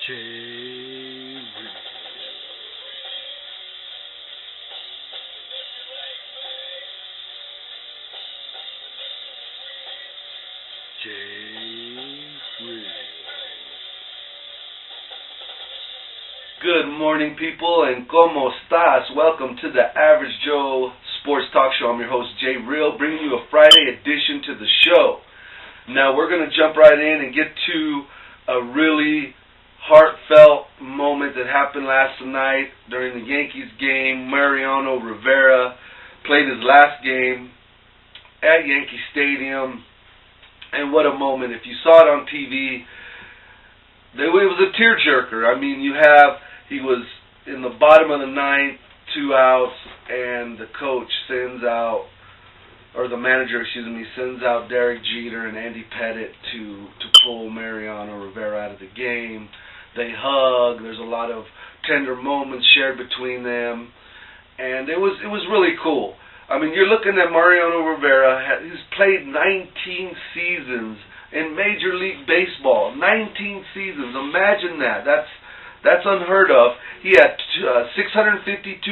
J. Good morning, people, and como estas? Welcome to the Average Joe Sports Talk Show. I'm your host, Jay Real, bringing you a Friday edition to the show. Now, we're going to jump right in and get to a really heartfelt moment that happened last night during the Yankees game. Mariano Rivera played his last game at Yankee Stadium, and what a moment. If you saw it on TV, it was a tearjerker. I mean, he was in the bottom of the ninth, 2 outs, and the coach sends out, or the manager, sends out Derek Jeter and Andy Pettit to pull Mariano Rivera out of the game. They hug. There's a lot of tender moments shared between them, and it was really cool. I mean, you're looking at Mariano Rivera. He's played 19 seasons in Major League Baseball. 19 seasons. Imagine that. That's unheard of. He had 652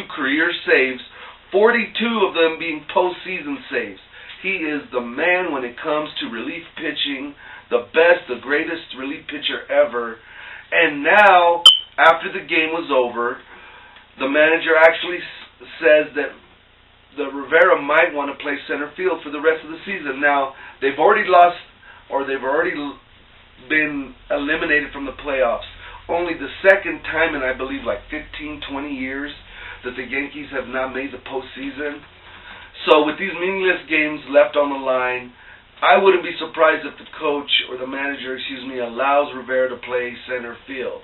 career saves, 42 of them being postseason saves. He is the man when it comes to relief pitching, the best, the greatest relief pitcher ever. And now, after the game was over, the manager actually says that Rivera might want to play center field for the rest of the season. Now, they've already lost, or they've already been eliminated from the playoffs. Only the second time in, I believe, like 15, 20 years that the Yankees have not made the postseason. So with these meaningless games left on the line, I wouldn't be surprised if the coach or the manager, allows Rivera to play center field.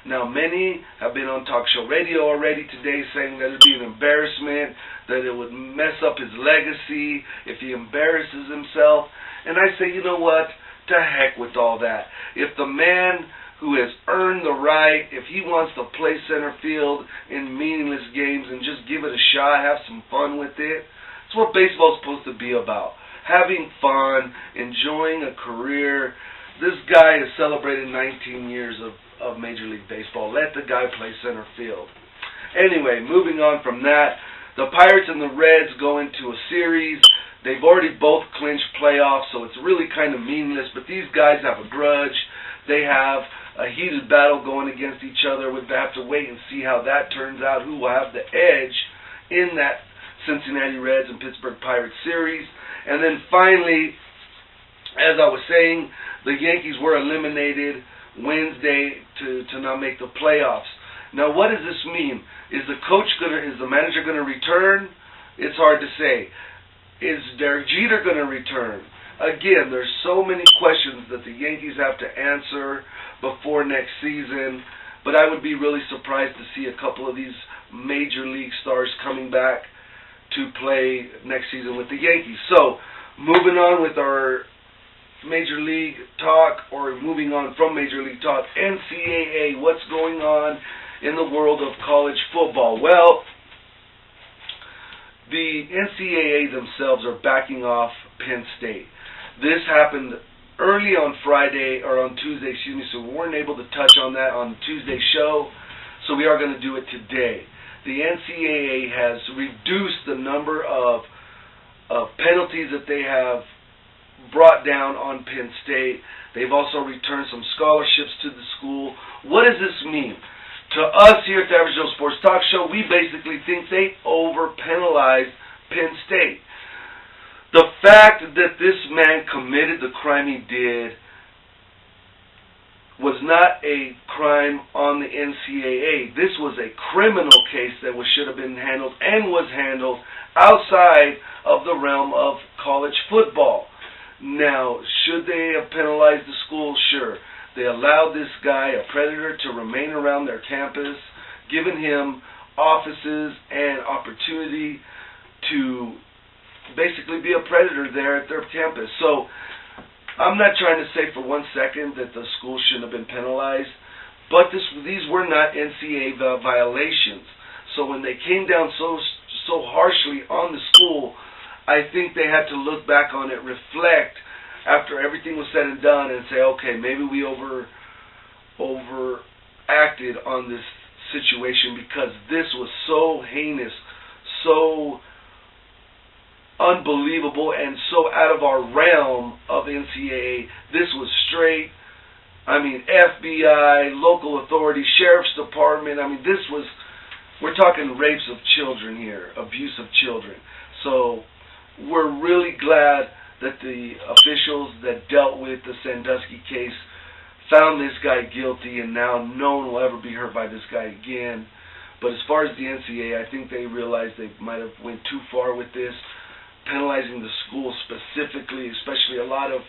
Now, many have been on talk show radio already today saying that it would be an embarrassment, that it would mess up his legacy if he embarrasses himself. And I say, you know what? To heck with all that. If the man who has earned the right, if he wants to play center field in meaningless games and just give it a shot, have some fun with it, that's what baseball's supposed to be about. Having fun, enjoying a career. This guy has celebrated 19 years of Major League Baseball. Let the guy play center field. Anyway, moving on from that, the Pirates and the Reds go into a series. They've already both clinched playoffs, so it's really kind of meaningless, but these guys have a grudge. They have a heated battle going against each other. We'll have to wait and see how that turns out, who will have the edge in that Cincinnati Reds and Pittsburgh Pirates series. And then finally, as I was saying, the Yankees were eliminated Wednesday to not make the playoffs. Now, what does this mean? Is the manager gonna return? It's hard to say. Is Derek Jeter gonna return? Again, there's so many questions that the Yankees have to answer before next season, but I would be really surprised to see a couple of these major league stars coming back to play next season with the Yankees. So, moving on with our Major League talk, or moving on from Major League talk, NCAA, what's going on in the world of college football? Well, the NCAA themselves are backing off Penn State. This happened early on Friday, or on Tuesday, so we weren't able to touch on that on Tuesday's show, so we are going to do it today. The NCAA has reduced the number of penalties that they have brought down on Penn State. They've also returned some scholarships to the school. What does this mean? To us here at the Average Joe Sports Talk Show, we basically think they over-penalized Penn State. The fact that this man committed the crime he did was not a crime on the NCAA. This was a criminal case that should have been handled and was handled outside of the realm of college football. Now, should they have penalized the school? Sure. They allowed this guy, a predator, to remain around their campus, giving him offices and opportunity to basically be a predator there at their campus. So, I'm not trying to say for 1 second that the school shouldn't have been penalized, but these were not NCAA violations. So when they came down so harshly on the school, I think they had to look back on it, reflect after everything was said and done, and say, okay, maybe we overacted acted on this situation, because this was so heinous, so unbelievable, and so out of our realm of NCAA. This was straight, FBI, local authorities, sheriff's department. We're talking rapes of children here, abuse of children. So we're really glad that the officials that dealt with the Sandusky case found this guy guilty, and now no one will ever be hurt by this guy again. But as far as the NCAA, I think they realized they might have went too far with this, penalizing the school specifically, especially a lot of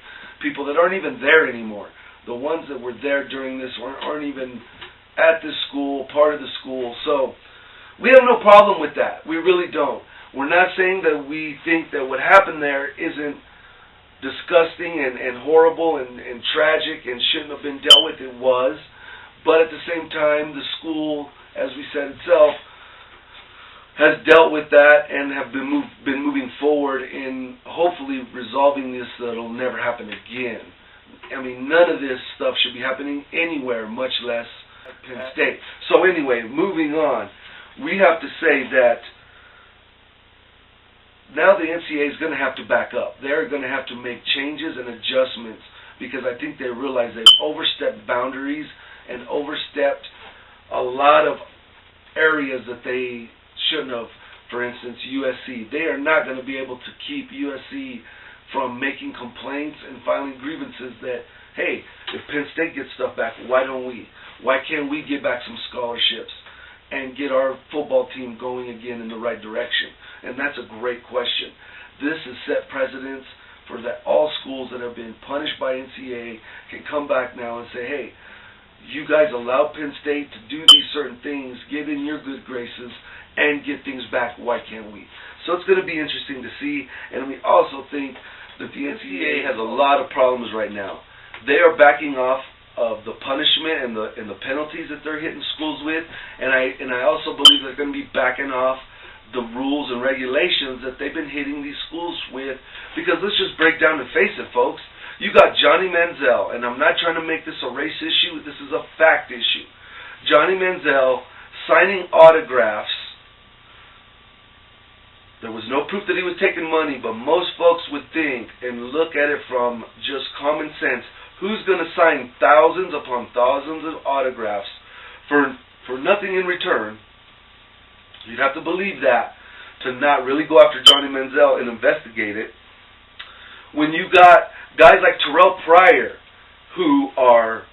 people that aren't even there anymore. The ones that were there during this aren't even at the school, part of the school. So we have no problem with that. We really don't. We're not saying that we think that what happened there isn't disgusting and horrible and tragic and shouldn't have been dealt with. It was. But at the same time, the school, as we said itself, has dealt with that and have been moving forward in hopefully resolving this so that it'll never happen again. None of this stuff should be happening anywhere, much less at Penn State. So anyway, moving on, we have to say that now the NCAA is going to have to back up. They're going to have to make changes and adjustments, because I think they realize they've overstepped boundaries and overstepped a lot of areas that they shouldn't have. For instance, USC. They are not going to be able to keep USC from making complaints and filing grievances that, hey, if Penn State gets stuff back, why don't we? Why can't we get back some scholarships and get our football team going again in the right direction? And that's a great question. This has set precedents for that all schools that have been punished by NCAA can come back now and say, hey, you guys allowed Penn State to do these certain things, get in your good graces, and get things back. Why can't we? So it's going to be interesting to see. And we also think that the NCAA has a lot of problems right now. They are backing off of the punishment and the penalties that they're hitting schools with, and I also believe they're going to be backing off the rules and regulations that they've been hitting these schools with. Because let's just break down and face it, folks. You got Johnny Manziel, and I'm not trying to make this a race issue. This is a fact issue. Johnny Manziel signing autographs. There was no proof that he was taking money, but most folks would think and look at it from just common sense. Who's going to sign thousands upon thousands of autographs for nothing in return? You'd have to believe that to not really go after Johnny Manziel and investigate it. When you got guys like Terrell Pryor, who are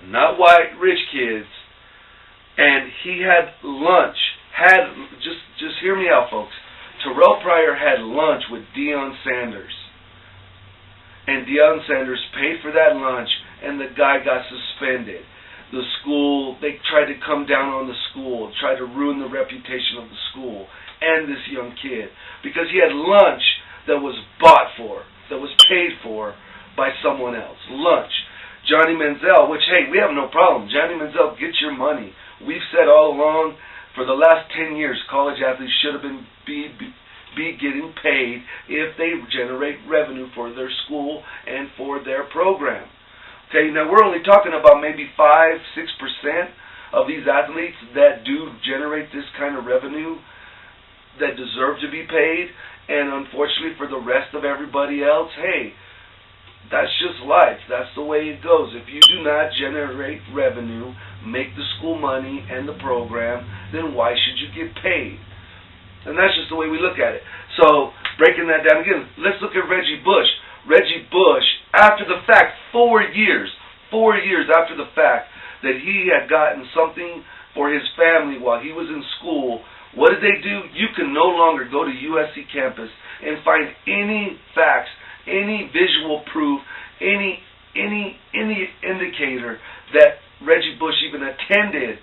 not white rich kids, and he had lunch. Just hear me out, folks. Terrell Pryor had lunch with Deion Sanders. And Deion Sanders paid for that lunch, and the guy got suspended. The school, they tried to come down on the school, tried to ruin the reputation of the school and this young kid, because he had lunch that was bought for, that was paid for by someone else. Lunch. Johnny Manziel, which, hey, we have no problem. Johnny Manziel, get your money. We've said all along, for the last 10 years, college athletes should have been be getting paid if they generate revenue for their school and for their program. Okay, now we're only talking about maybe 5-6% of these athletes that do generate this kind of revenue that deserve to be paid, and unfortunately for the rest of everybody else, hey, that's just life. That's the way it goes. If you do not generate revenue, make the school money and the program, then why should you get paid? And that's just the way we look at it. So, breaking that down again, let's look at Reggie Bush. Reggie Bush, after the fact, 4 years after the fact, that he had gotten something for his family while he was in school, what did they do? You can no longer go to USC campus and find any facts, any visual proof, any indicator that Reggie Bush even attended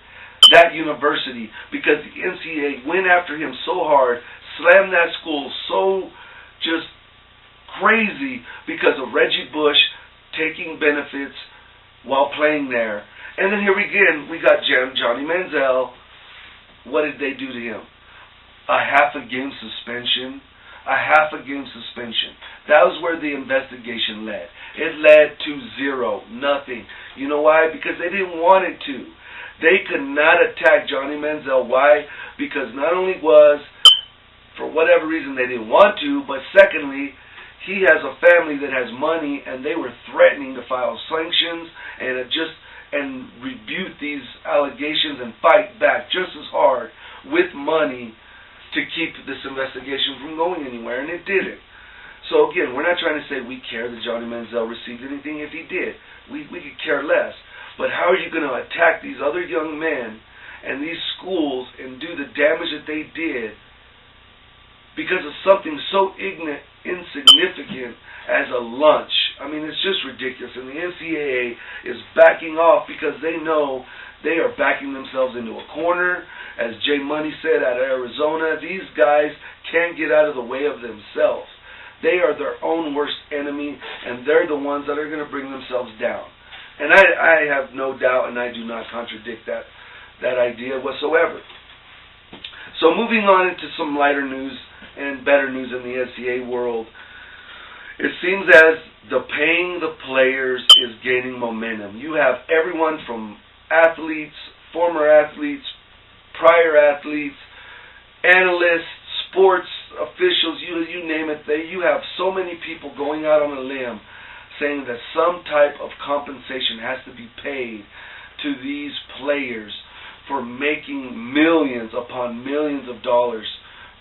that university, because the NCAA went after him so hard, slammed that school so just crazy because of Reggie Bush taking benefits while playing there. And then here we got Johnny Manziel. What did they do to him? A half a game suspension, a half a game suspension. That was where the investigation led. It led to zero, nothing. You know why? Because they didn't want it to. They could not attack Johnny Manziel. Why? Because not only was, for whatever reason, they didn't want to, but secondly, he has a family that has money, and they were threatening to file sanctions and rebuke these allegations and fight back just as hard with money to keep this investigation from going anywhere, and it didn't. So again, we're not trying to say we care that Johnny Manziel received anything. If he did, we could care less. But how are you going to attack these other young men and these schools and do the damage that they did because of something so insignificant as a lunch? I mean, it's just ridiculous. And the NCAA is backing off because they know they are backing themselves into a corner. As Jay Money said out of Arizona, these guys can't get out of the way of themselves. They are their own worst enemy, and they're the ones that are going to bring themselves down. And I have no doubt, and I do not contradict that idea whatsoever. So moving on into some lighter news and better news in the NCAA world, it seems as the paying the players is gaining momentum. You have everyone from athletes, former athletes, prior athletes, analysts, sports officials, you name it. You have so many people going out on a limb saying that some type of compensation has to be paid to these players for making millions upon millions of dollars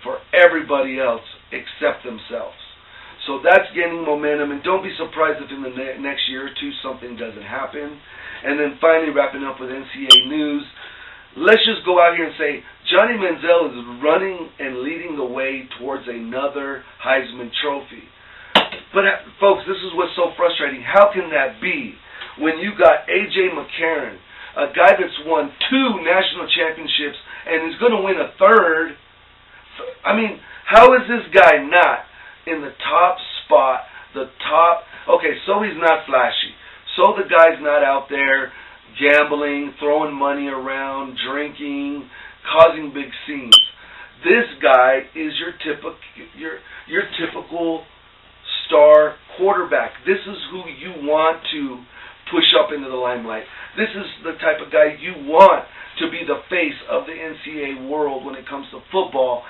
for everybody else except themselves. So that's gaining momentum, and don't be surprised if in the next year or two something doesn't happen. And then finally, wrapping up with NCAA news, let's just go out here and say Johnny Manziel is running and leading the way towards another Heisman Trophy. But folks, this is what's so frustrating. How can that be when you got A.J. McCarron, a guy that's won 2 national championships and is going to win a third? I mean, how is this guy not in the top spot, okay, so he's not flashy. So the guy's not out there gambling, throwing money around, drinking, causing big scenes. This guy is your typical star quarterback. This is who you want to push up into the limelight. This is the type of guy you want to be the face of the NCAA world when it comes to football.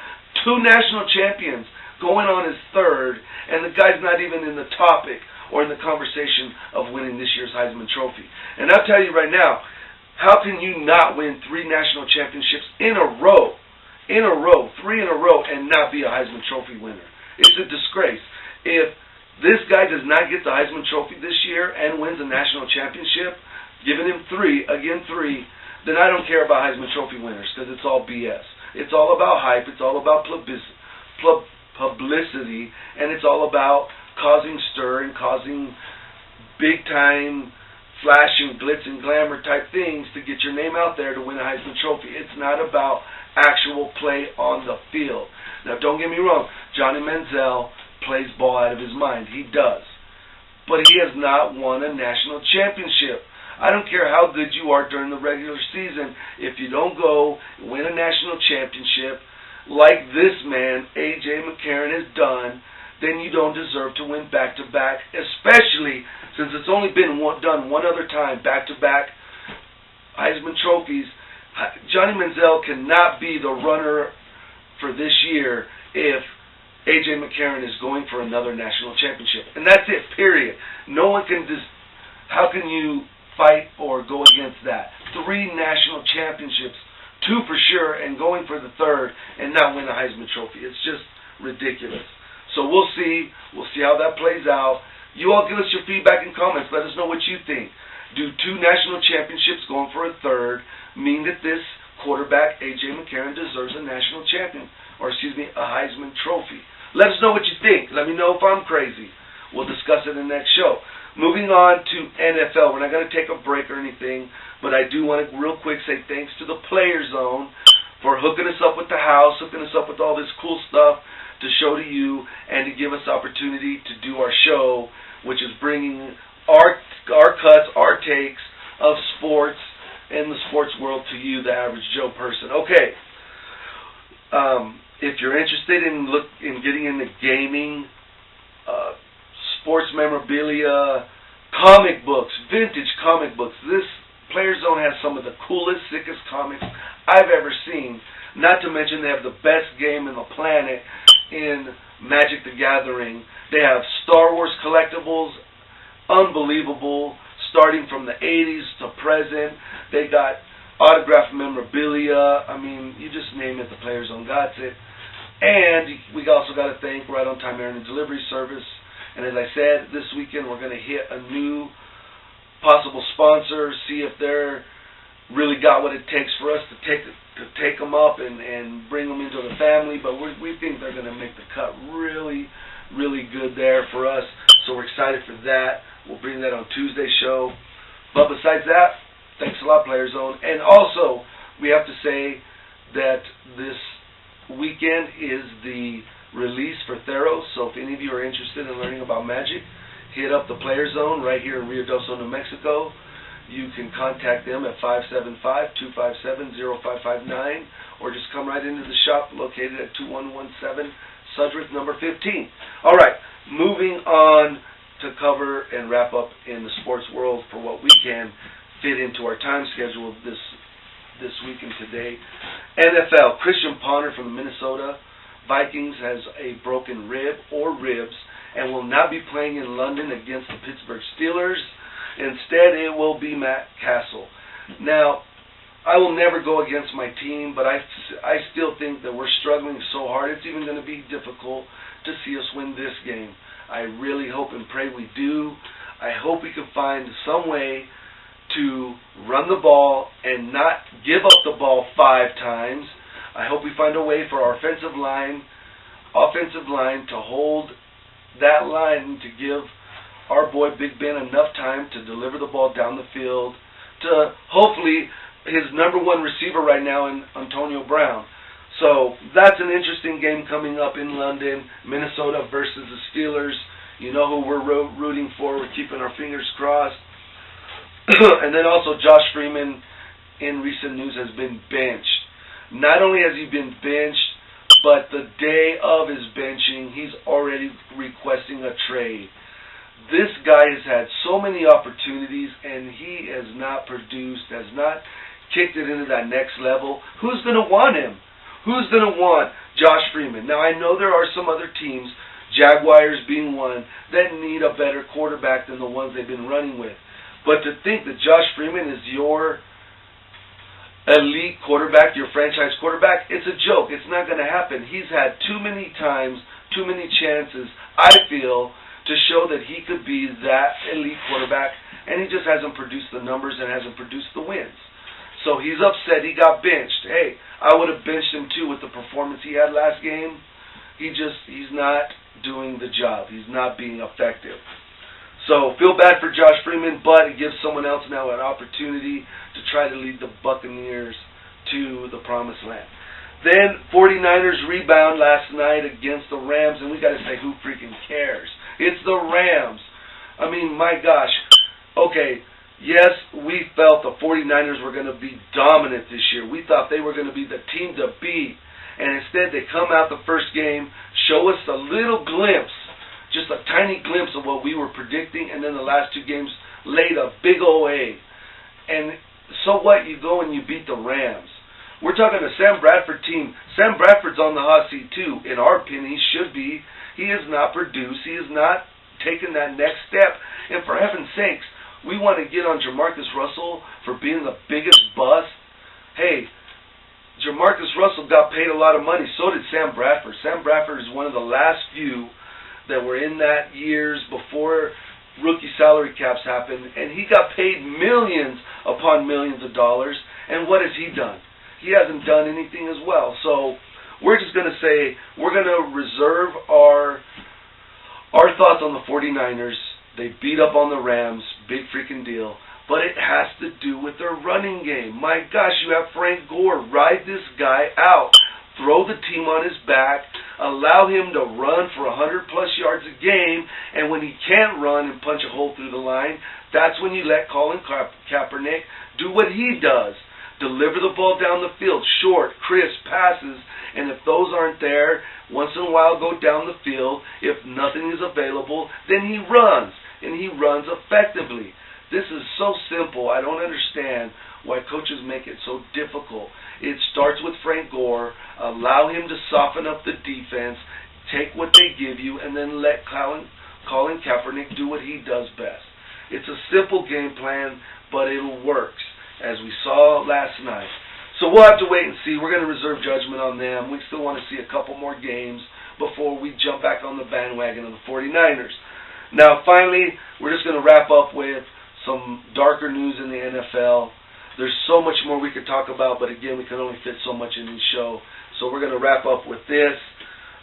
2 national champions, going on his 3rd, and the guy's not even in the topic or in the conversation of winning this year's Heisman Trophy. And I'll tell you right now, how can you not win 3 national championships in a row, 3 in a row, and not be a Heisman Trophy winner? It's a disgrace. If this guy does not get the Heisman Trophy this year and wins a national championship, giving him 3, then I don't care about Heisman Trophy winners, because it's all BS. It's all about hype. It's all about publicity, and it's all about causing stir and causing big-time flashing, glitz and glamour type things to get your name out there to win a Heisman Trophy. It's not about actual play on the field. Now, don't get me wrong. Johnny Manziel plays ball out of his mind. He does. But he has not won a national championship. I don't care how good you are during the regular season. If you don't go win a national championship like this man, A.J. McCarron, has done, then you don't deserve to win back-to-back, especially since it's only been done one other time, back-to-back Heisman trophies. Johnny Manziel cannot be the runner for this year if A.J. McCarron is going for another national championship. And that's it, period. No one can how can you fight or go against that? 3 national championships, 2 for sure, and going for the 3rd and not win a Heisman Trophy. It's just ridiculous. So we'll see. We'll see how that plays out. You all give us your feedback and comments. Let us know what you think. Do 2 national championships going for a 3rd mean that this quarterback, A.J. McCarron, deserves a national champion, or a Heisman Trophy? Let us know what you think. Let me know if I'm crazy. We'll discuss it in the next show. Moving on to NFL. We're not going to take a break or anything, but I do want to real quick say thanks to the Player Zone for hooking us up with the house, hooking us up with all this cool stuff to show to you and to give us opportunity to do our show, which is bringing our cuts, our takes of sports and the sports world to you, the average Joe person. Okay. if you're interested in getting into gaming, sports memorabilia, comic books, vintage comic books, this Player Zone has some of the coolest, sickest comics I've ever seen. Not to mention they have the best game in the planet in Magic the Gathering. They have Star Wars collectibles, unbelievable, starting from the 80s to present. They got autographed memorabilia. I mean, you just name it, the Player Zone got it. And we also got to thank Right On Time Air and Delivery Service. And as I said, this weekend we're going to hit a new possible sponsor, see if they're really got what it takes for us to take them up and bring them into the family. But we think they're going to make the cut really, really good there for us. So we're excited for that. We'll bring that on Tuesday's show. But besides that, thanks a lot, Player Zone. And also, we have to say that this weekend is the release for Theros. So if any of you are interested in learning about Magic, hit up the Player Zone right here in Ruidoso, New Mexico. You can contact them at 575-257-0559 or just come right into the shop located at 2117 Sudrick, number 15. All right, moving on to cover and wrap up in the sports world for what we can fit into our time schedule this week and today. NFL, Christian Ponder from the Minnesota Vikings has a broken rib or ribs and will not be playing in London against the Pittsburgh Steelers. Instead, it will be Matt Castle. Now, I will never go against my team, but I still think that we're struggling so hard, it's even going to be difficult to see us win this game. I really hope and pray we do. I hope we can find some way to run the ball and not give up the ball 5 times. I hope we find a way for our offensive line to hold that line, to give our boy Big Ben enough time to deliver the ball down the field to hopefully his number one receiver right now in Antonio Brown. So that's an interesting game coming up in London, Minnesota versus the Steelers. You know who we're rooting for. We're keeping our fingers crossed. And then also Josh Freeman, in recent news, has been benched. Not only has he been benched, but the day of his benching, he's already requesting a trade. This guy has had so many opportunities, and he has not produced, has not kicked it into that next level. Who's going to want him? Who's going to want Josh Freeman? Now, I know there are some other teams, Jaguars being one, that need a better quarterback than the ones they've been running with. But to think that Josh Freeman is your elite quarterback, your franchise quarterback, it's a joke. It's not going to happen. He's had too many times, too many chances, I feel, to show that he could be that elite quarterback, and he just hasn't produced the numbers and hasn't produced the wins. So he's upset he got benched. Hey, I would have benched him too with the performance he had last game. He's not doing the job. He's not being effective. So feel bad for Josh Freeman, but it gives someone else now an opportunity to try to lead the Buccaneers to the promised land. Then 49ers rebound last night against the Rams, and we got to say, who freaking cares? It's the Rams. I mean, my gosh. Okay, yes, we felt the 49ers were going to be dominant this year. We thought they were going to be the team to beat. And instead, they come out the first game, show us a little glimpse, just a tiny glimpse of what we were predicting, and then the last 2 games laid a big old egg. And so what? You go and you beat the Rams. We're talking a Sam Bradford team. Sam Bradford's on the hot seat too. In our opinion, he should be. He has not produced. He has not taken that next step. And for heaven's sakes, we want to get on Jamarcus Russell for being the biggest bust. Hey, Jamarcus Russell got paid a lot of money. So did Sam Bradford. Sam Bradford is one of the last few that were in that years before rookie salary caps happened. And he got paid millions upon millions of dollars. And what has he done? He hasn't done anything as well. So we're just going to say we're going to reserve our thoughts on the 49ers. They beat up on the Rams. Big freaking deal. But it has to do with their running game. My gosh, you have Frank Gore. Ride this guy out. Throw the team on his back. Allow him to run for 100-plus yards a game. And when he can't run and punch a hole through the line, that's when you let Colin Kaepernick do what he does. Deliver the ball down the field, short, crisp passes, and if those aren't there, once in a while go down the field. If nothing is available, then he runs, and he runs effectively. This is so simple. I don't understand why coaches make it so difficult. It starts with Frank Gore. Allow him to soften up the defense, take what they give you, and then let Colin Kaepernick do what he does best. It's a simple game plan, but it works, as we saw last night. So we'll have to wait and see. We're going to reserve judgment on them. We still want to see a couple more games before we jump back on the bandwagon of the 49ers. Now, finally, we're just going to wrap up with some darker news in the NFL. There's so much more we could talk about, but again, we can only fit so much in the show. So we're going to wrap up with this.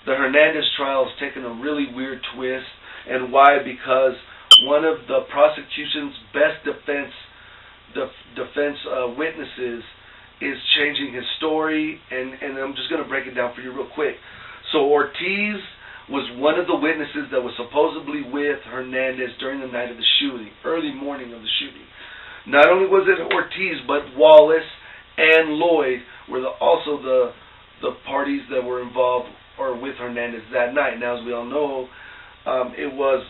The Hernandez trial has taken a really weird twist. And why? Because one of the prosecution's best defense witnesses is changing his story, and I'm just going to break it down for you real quick. So Ortiz was one of the witnesses that was supposedly with Hernandez during the night of the shooting, early morning of the shooting. Not only was it Ortiz, but Wallace and Lloyd were also the parties that were involved or with Hernandez that night. Now, as we all know, it was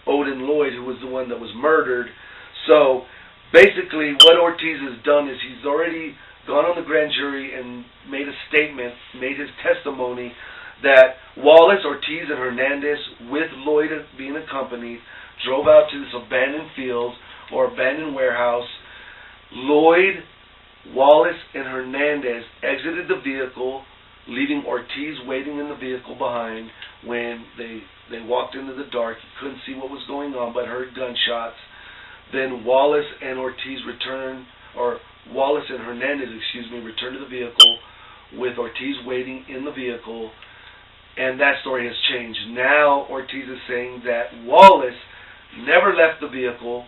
Odin Lloyd who was the one that was murdered. So basically what Ortiz has done is he's already gone on the grand jury and made a statement, made his testimony that Wallace, Ortiz, and Hernandez, with Lloyd being accompanied, drove out to this abandoned field or abandoned warehouse. Lloyd, Wallace, and Hernandez exited the vehicle, leaving Ortiz waiting in the vehicle behind. When they walked into the dark, he couldn't see what was going on but heard gunshots. Then Wallace and Hernandez, returned to the vehicle with Ortiz waiting in the vehicle, and that story has changed. Now Ortiz is saying that Wallace never left the vehicle,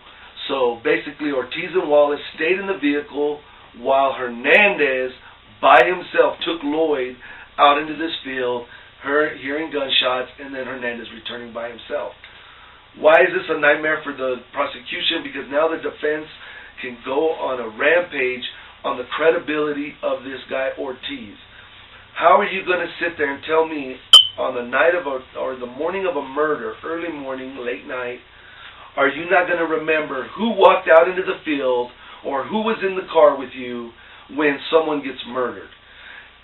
so basically Ortiz and Wallace stayed in the vehicle while Hernandez by himself took Lloyd out into this field, hearing gunshots, and then Hernandez returning by himself. Why is this a nightmare for the prosecution? Because now the defense can go on a rampage on the credibility of this guy Ortiz. How are you going to sit there and tell me on the night of or the morning of a murder, early morning, late night, are you not going to remember who walked out into the field or who was in the car with you when someone gets murdered?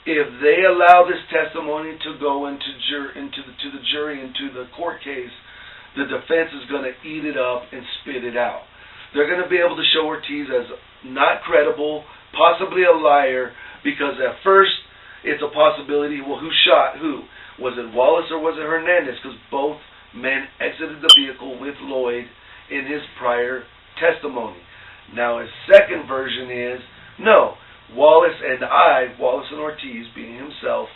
If they allow this testimony to go to the jury, into the court case, the defense is going to eat it up and spit it out. They're going to be able to show Ortiz as not credible, possibly a liar, because at first it's a possibility, well, who shot who? Was it Wallace or was it Hernandez? Because both men exited the vehicle with Lloyd in his prior testimony. Now his second version is, no, Wallace and Ortiz, being himself,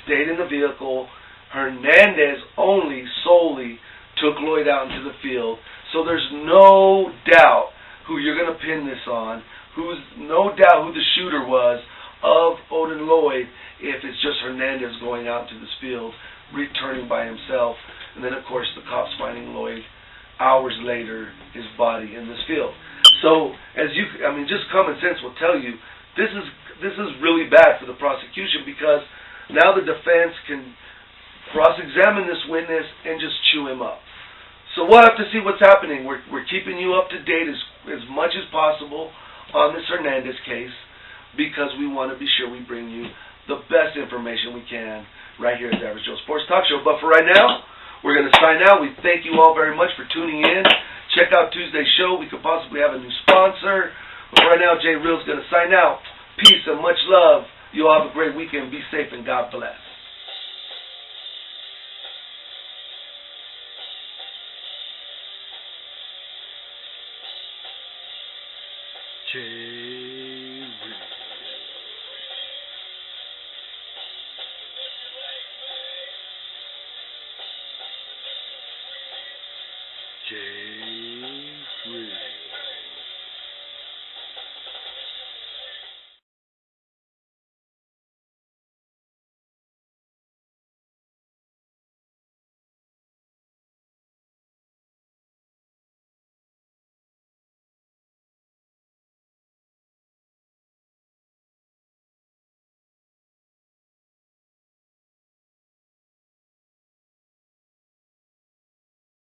stayed in the vehicle. Hernandez only solely took Lloyd out into the field. So there's no doubt who you're going to pin this on. No doubt who the shooter was of Odin Lloyd if it's just Hernandez going out into this field, returning by himself. And then, of course, the cops finding Lloyd hours later, his body in this field. So, just common sense will tell you, this is really bad for the prosecution, because now the defense can cross-examine this witness and just chew him up. So we'll have to see what's happening. We're keeping you up to date as much as possible on this Hernandez case, because we want to be sure we bring you the best information we can right here at the Average Joe Sports Talk Show. But for right now, we're going to sign out. We thank you all very much for tuning in. Check out Tuesday's show. We could possibly have a new sponsor. But right now, Jay Real's going to sign out. Peace and much love. You all have a great weekend. Be safe and God bless. Jay Real. Jay